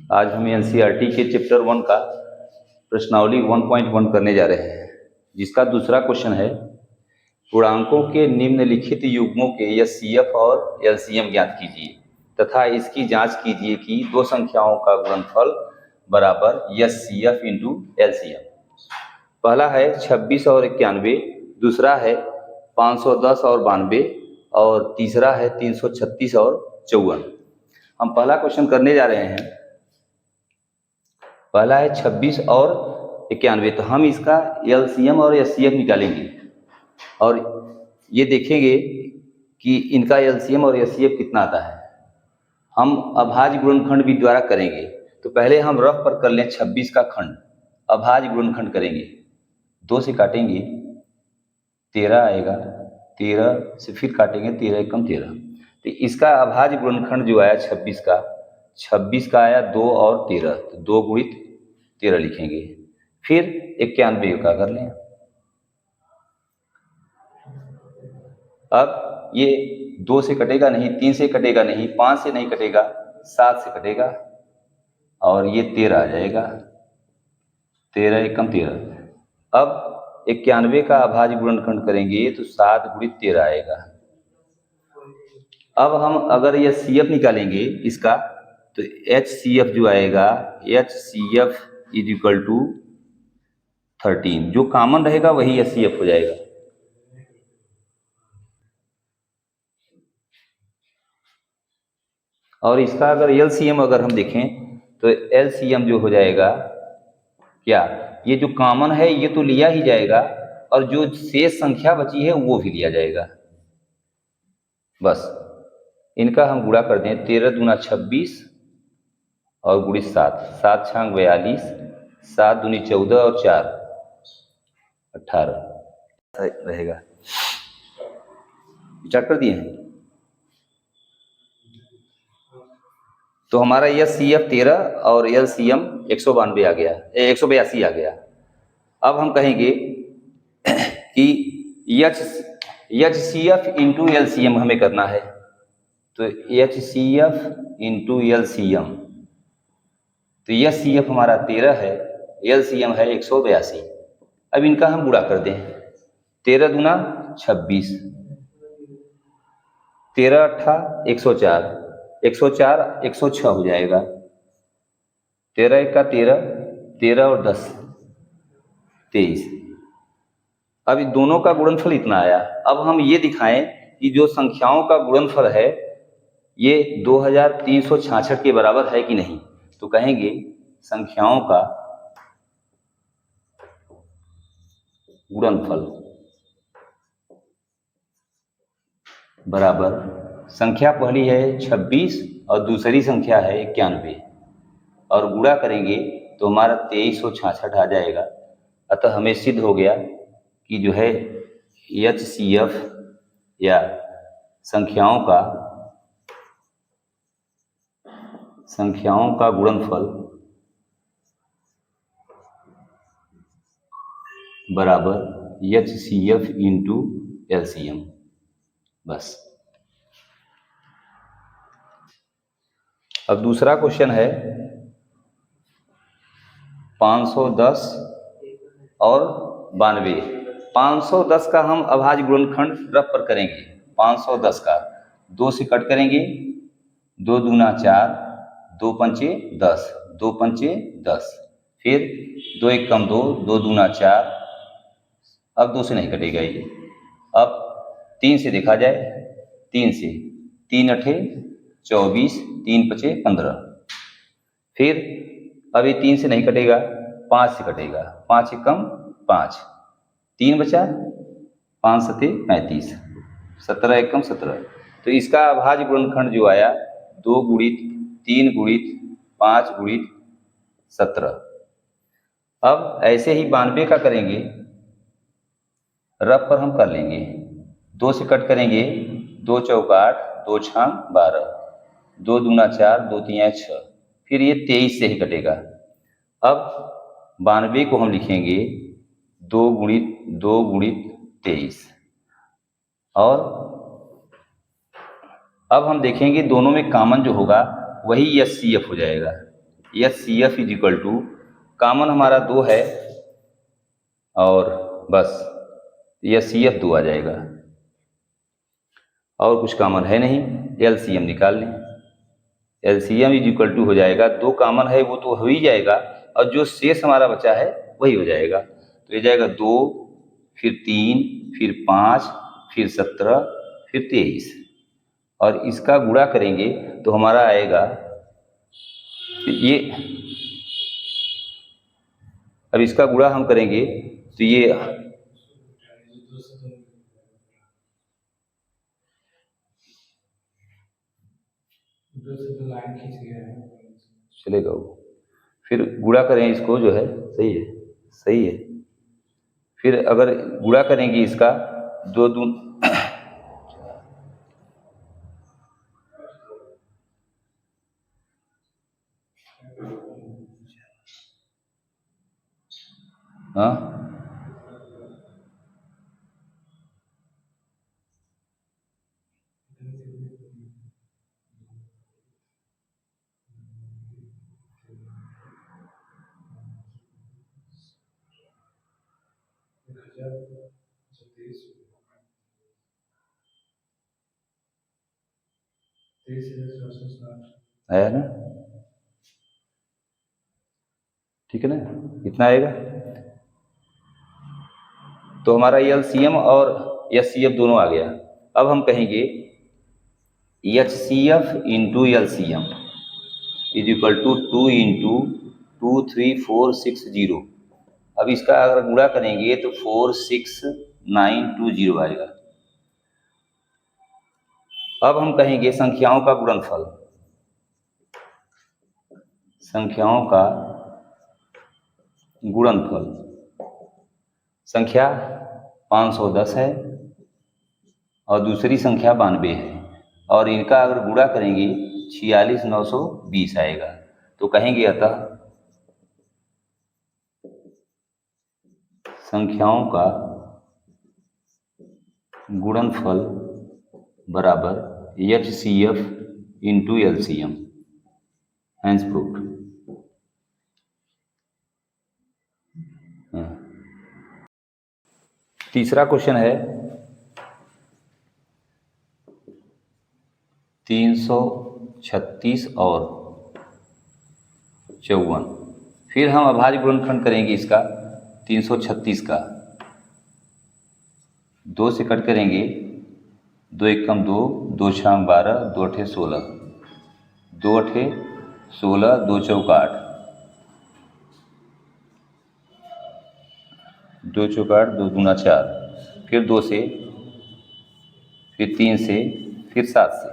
आज हम एनसीईआरटी के चैप्टर 1 का प्रश्नावली 1.1 करने जा रहे हैं, जिसका दूसरा क्वेश्चन है पूर्णांकों के निम्नलिखित युग्मों के एचसीएफ और एलसीएम ज्ञात कीजिए तथा इसकी जांच कीजिए कि दो संख्याओं का गुणनफल बराबर एचसीएफ इंटू एलसीएम। पहला है 26 और 91, दूसरा है 510 और 92 और तीसरा है 336 और 54। हम पहला क्वेश्चन करने जा रहे हैं। पहला है 26 और 91, तो हम इसका एलसीएम और एचसीएफ निकालेंगे और ये देखेंगे कि इनका एलसीएम और एचसीएफ कितना आता है। हम अभाज्य गुणनखंड भी द्वारा करेंगे, तो पहले हम रफ पर कर लें 26 का खंड, अभाज्य गुणनखंड करेंगे। 2 से काटेंगे 13 आएगा, 13 से फिर काटेंगे 13 एकम 13, तो इसका अभाज्य गुणनखंड जो आया 26 का आया 2 और 13, तो 2 गुणित 13 लिखेंगे। फिर 91 का कर लें। अब ये 2 से कटेगा नहीं, 3 से कटेगा नहीं, 5 से नहीं कटेगा, 7 से कटेगा और ये 13 आ जाएगा, 13 एकम 13। अब 91 का अभाज्य गुणनखंड करेंगे तो 7 गुणित 13 आएगा। अब हम अगर ये सीएफ निकालेंगे इसका, तो एच सी एफ जो आएगा, H C F is equal to 13, जो कॉमन रहेगा वही एच सी एफ हो जाएगा। और इसका अगर एलसीएम अगर हम देखें तो एलसीएम जो हो जाएगा, क्या ये जो कॉमन है ये तो लिया ही जाएगा और जो शेष संख्या बची है वो भी लिया जाएगा। बस इनका हम गुणा कर दें, 13 दूना 26 और गुणित 7, 7 छांग 42, 7 दूनी 14 और 4 18 रहेगा। विचार कर दिए हैं तो हमारा यह सी एफ 13 और एल सी एम 192 आ गया, 182 आ गया। अब हम कहेंगे कि H C F into L C M हमें करना है, तो H C F into L C M, तो एच सी एफ हमारा 13 है, एल सी एम है 182। अब इनका हम गुणा कर दें, 13 दूना 26, 13 अट्ठा 104, 104 106 हो जाएगा, 13 एक का 13, 13 और 10 23। अब इन दोनों का गुणनफल इतना आया। अब हम ये दिखाएं कि जो संख्याओं का गुणनफल है ये 2366 के बराबर है कि नहीं, तो कहेंगे संख्याओं का गुणनफल बराबर, संख्या पहली है 26 और दूसरी संख्या है 91 और गुणा करेंगे तो हमारा 2366 आ जाएगा। अतः हमें सिद्ध हो गया कि जो है एच सी एफ या संख्याओं का गुणनफल बराबर H C F into L C M. बस। अब दूसरा क्वेश्चन है 510 और 92। 510 का हम अभाज्य गुणनखंड रफ पर करेंगे। 510 का 2 से कट करेंगे, 2 दूना 4, 2 पंचे 10, 2 पंचे 10, फिर 2 एकम 2, 2 दूना 4, अब 2 से नहीं कटेगा ये। अब 3 से देखा जाए, 3 से, 3 अठे 24, 3 पचे 15, फिर अभी 3 से नहीं कटेगा, 5 से कटेगा, 5 एकम 5, 3 बचा, 5 सते 35, 17 एकम 17, तो इसका अभाज्य गुणनखंड जो आया 2 गुणित 3 गुणित 5 गुणित 17। अब ऐसे ही 92 का करेंगे, रफ पर हम कर लेंगे, 2 से कट करेंगे, 2 चौका 8, 2 छाम 12, 2 दूना 4, 2 तिया 6, फिर ये 23 से ही कटेगा। अब 92 को हम लिखेंगे 2 गुणित 23, और अब हम देखेंगे दोनों में कॉमन जो होगा वही एच सी एफ हो जाएगा। HCF is equal to, common हमारा 2 है और बस HCF 2 आ जाएगा और कुछ कॉमन है नहीं। LCM निकाल लें। LCM इज इक्वल टू हो जाएगा, 2 कॉमन है वो तो हो ही जाएगा और जो शेष हमारा बचा है वही हो जाएगा। तो ये जाएगा 2, फिर 3, फिर 5, फिर 17, फिर 23 और इसका गुणा करेंगे तो हमारा आएगा ये, अब इसका गुणा हम करेंगे तो ये चलेगा वो, फिर गुणा करें इसको जो है, सही है, सही है। फिर अगर गुणा करेंगे इसका 2 दून, हाँ आया ना, ठीक है ना, इतना आएगा। तो हमारा LCM और HCF दोनों आ गया। अब हम कहेंगे HCF into LCM is equal to 2 into 2, 3, 4, 6, 0। अब इसका अगर गुणा करेंगे तो 4, 6, 9, 2, 0 आएगा। अब हम कहेंगे संख्याओं का गुणनफल, संख्याओं का गुणनफल, संख्या 510 है और दूसरी संख्या 92 है और इनका अगर गुणा करेंगे 46,920 आएगा। तो कहेंगे अतः संख्याओं का गुणनफल बराबर HCF into LCM, hence proved. तीसरा क्वेश्चन है 336 और 54। फिर हम अभाज्य गुणनखंड करेंगे इसका 336 का, 2 से कट करेंगे, 2 एकम 2, 2 छाम 12, 2 अठे 16, 2 अठे 16, 2 चौका 8, 2 चौका 8, 2 दूना 4, फिर 2 से, फिर 3 से, फिर 7 से।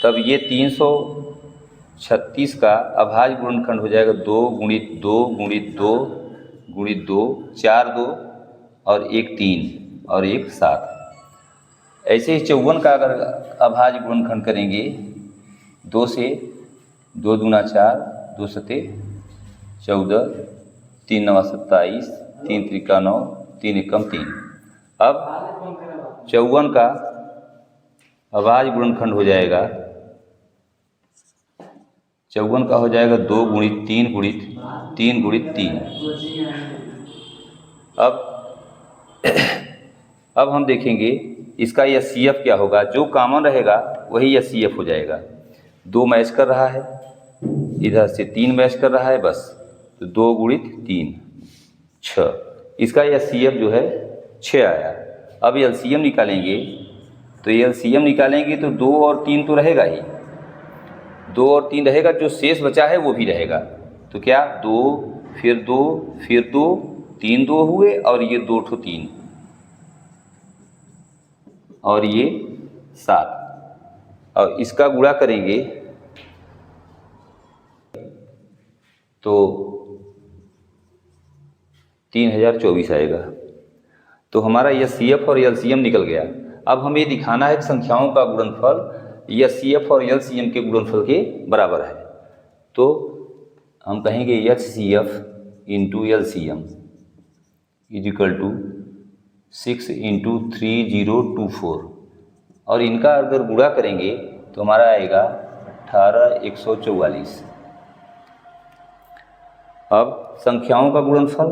तब ये 336 का अभाज्य गुणनखंड हो जाएगा 2 गुणित 2 गुणित 2 गुणित 2, 4 2 और 1 3 और 1 7। ऐसे ही 54 का अगर अभाज्य गुणनखंड करेंगे 2 से, 2 दूना 4, 2 सते 14, 3 नवा 27, 3 त्रिका 9, 3 एकम 3। अब 54 का अभाज्य गुणनखंड हो जाएगा, 54 का हो जाएगा 2 गुणित 3 गुणित 3 गुणित 3। अब हम देखेंगे इसका HCF क्या होगा। जो कॉमन रहेगा वही HCF हो जाएगा। 2 मैच कर रहा है, इधर से 3 मैच कर रहा है, बस तो 2 गुणित 3 6। इसका HCF जो है 6 आया। अब LCM निकालेंगे तो LCM निकालेंगे तो 2 और 3 तो रहेगा ही, 2 और 3 रहेगा, जो शेष बचा है वो भी रहेगा। तो क्या 2 फिर 2 फिर 2, 3 2 हुए और ये 2 ठो 3 और ये 7 और इसका गुणा करेंगे तो 3024 आएगा। तो हमारा HCF और LCM निकल गया। अब हमें दिखाना है कि संख्याओं का गुणनफल HCF और LCM के गुणनफल के बराबर है। तो हम कहेंगे HCF into LCM is equal to 6 into 3024 और इनका अगर गुणा करेंगे तो हमारा आएगा 18144। अब संख्याओं का गुणनफल,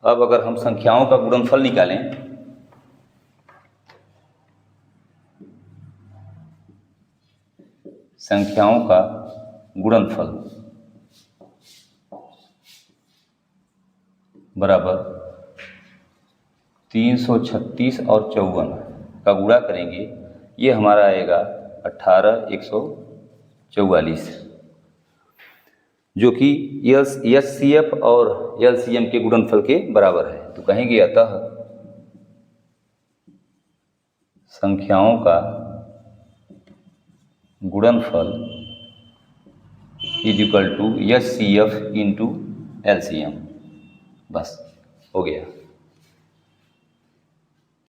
अब अगर हम संख्याओं का गुणनफल निकालें, संख्याओं का गुणनफल बराबर 336 और 54 का गुणा करेंगे, ये हमारा आएगा 18,144, जो कि एचसीएफ और एलसीएम के गुणनफल के बराबर है। तो कहेंगे अतः संख्याओं का गुणनफल is equal to HCF into LCM. बस हो गया।